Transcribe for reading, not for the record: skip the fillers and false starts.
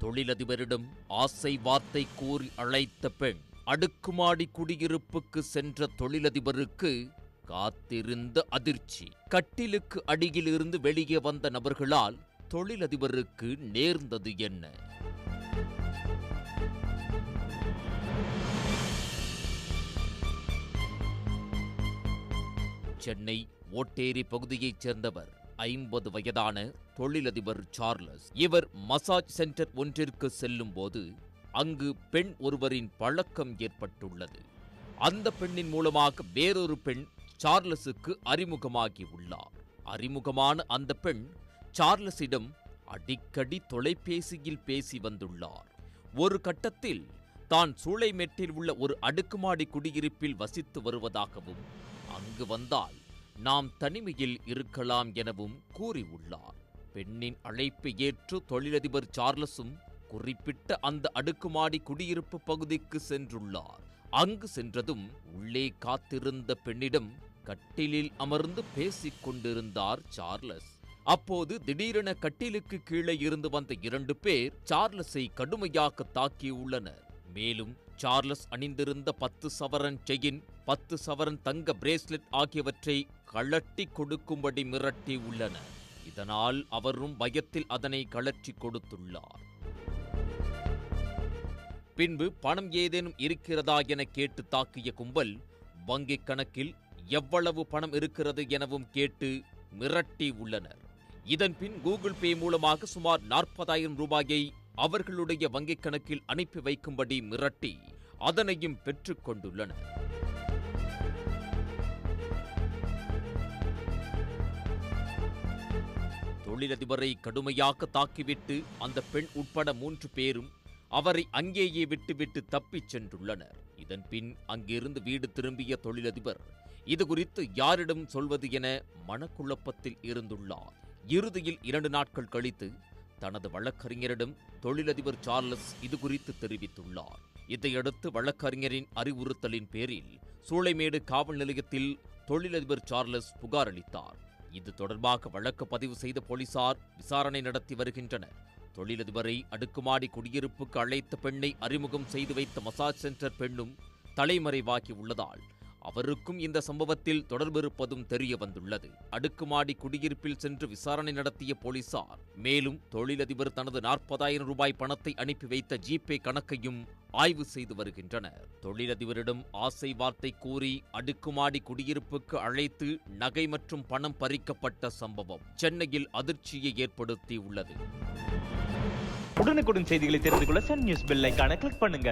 தொழிலதிபரிடம் ஆசை வார்த்தை கூறி அழைத்த பெண். அடுக்குமாடி குடியிருப்புக்கு சென்ற தொழிலதிபருக்கு காத்திருந்த அதிர்ச்சி. கட்டிலுக்கு அடியிலிருந்து வெளியே வந்த நபர்களால் தொழிலதிபருக்கு நேர்ந்தது என்ன? சென்னை ஓட்டேரி பகுதியைச் சேர்ந்தவர் 50 வயதான தொழிலதிபர் சார்லஸ். இவர் மசாஜ் சென்டர் ஒன்றிற்கு செல்லும் போது அங்கு பெண் ஒருவரின் பழக்கம் ஏற்பட்டுள்ளது. அந்த பெண்ணின் மூலமாக வேறொரு பெண் சார்லஸுக்கு அறிமுகமாகி உள்ளார். அறிமுகமான அந்த பெண் சார்லஸிடம் அடிக்கடி தொலைபேசியில் பேசி வந்துள்ளார். ஒரு கட்டத்தில் தான் சூளைமேட்டில் உள்ள ஒரு அடுக்குமாடி குடியிருப்பில் வசித்து வருவதாகவும், அங்கு வந்தால் நாம் தனிமையில் இருக்கலாம் எனவும் கூறியுள்ளார். பெண்ணின் அழைப்பை ஏற்று தொழிலதிபர் சார்லஸும் குறிப்பிட்ட அந்த அடுக்குமாடி குடியிருப்பு பகுதிக்கு சென்றுள்ளார். அங்கு சென்றதும் உள்ளே காத்திருந்த பெண்ணிடம் கட்டிலில் அமர்ந்து பேசிக் கொண்டிருந்தார் சார்லஸ். அப்போது திடீரென கட்டிலுக்கு கீழே இருந்து வந்த 2 பேர் சார்லஸை கடுமையாக தாக்கியுள்ளனர். மேலும் சார்லஸ் அணிந்திருந்த 10 சவரன் செயின், 10 சவரன் தங்க பிரேஸ்லெட் ஆகியவற்றை கழட்டி கொடுக்கும்படி மிரட்டி உள்ளனர். இதனால் அவரும் பயத்தில் அதனை கழற்றி கொடுத்துள்ளார். பின்பு பணம் ஏதேனும் இருக்கிறதா என கேட்டு தாக்கிய கும்பல் வங்கிக் கணக்கில் எவ்வளவு பணம் இருக்கிறது எனவும் கேட்டு மிரட்டி உள்ளனர். இதன்பின் கூகுள் பே மூலமாக சுமார் 40,000 ரூபாயை அவர்களுடைய வங்கிக் கணக்கில் அனுப்பி வைக்கும்படி மிரட்டி அதனையும் பெற்றுக் கொண்டுள்ளனர். தொழிலதிபரை கடுமையாக தாக்கிவிட்டு அந்த பெண் உட்பட 3 பேரும் அவரை அங்கேயே விட்டுவிட்டு தப்பிச் சென்றுள்ளனர். இதன்பின் அங்கிருந்து வீடு திரும்பிய தொழிலதிபர் இதுகுறித்து யாரிடம் சொல்வது என மனக்குழப்பத்தில் இருந்துள்ளார். இறுதியில் 2 நாட்கள் கழித்து தனது வழக்கறிஞரிடம் தொழிலதிபர் சார்லஸ் இதுகுறித்து தெரிவித்துள்ளார். இதையடுத்து வழக்கறிஞரின் அறிவுறுத்தலின் பேரில் சூளைமேடு காவல் நிலையத்தில் தொழிலதிபர் சார்லஸ் புகார் அளித்தார். இது தொடர்பாக வழக்கு பதிவு செய்த போலீசார் விசாரணை நடத்தி வருகின்றனர். தொழிலதிபரை அடுக்குமாடி குடியிருப்புக்கு அழைத்த பெண்ணை அறிமுகம் செய்து வைத்த மசாஜ் சென்டர் பெண்ணும் தலைமறைவாகி உள்ளதால் அவருக்கும் இந்த சம்பவத்தில் தொடர்பிருப்பதும் தெரிய வந்துள்ளது. அடுக்குமாடி குடியிருப்பில் சென்று விசாரணை நடத்திய போலீசார் மேலும் தொழிலதிபர் தனது 40,000 ரூபாய் பணத்தை அனுப்பி வைத்த ஜிபே கணக்கையும் ஆய்வு செய்து வருகின்றனர். தொழிலதிபரிடம் ஆசை வார்த்தை கூறி அடுக்குமாடி குடியிருப்புக்கு அழைத்து நகை மற்றும் பணம் பறிக்கப்பட்ட சம்பவம் சென்னையில் அதிர்ச்சியை ஏற்படுத்தியுள்ளது. உடனுக்குடன் செய்திகளை தெரிந்து கொள்ள சன் நியூஸ் பெல் ஐகானை கிளிக் பண்ணுங்க.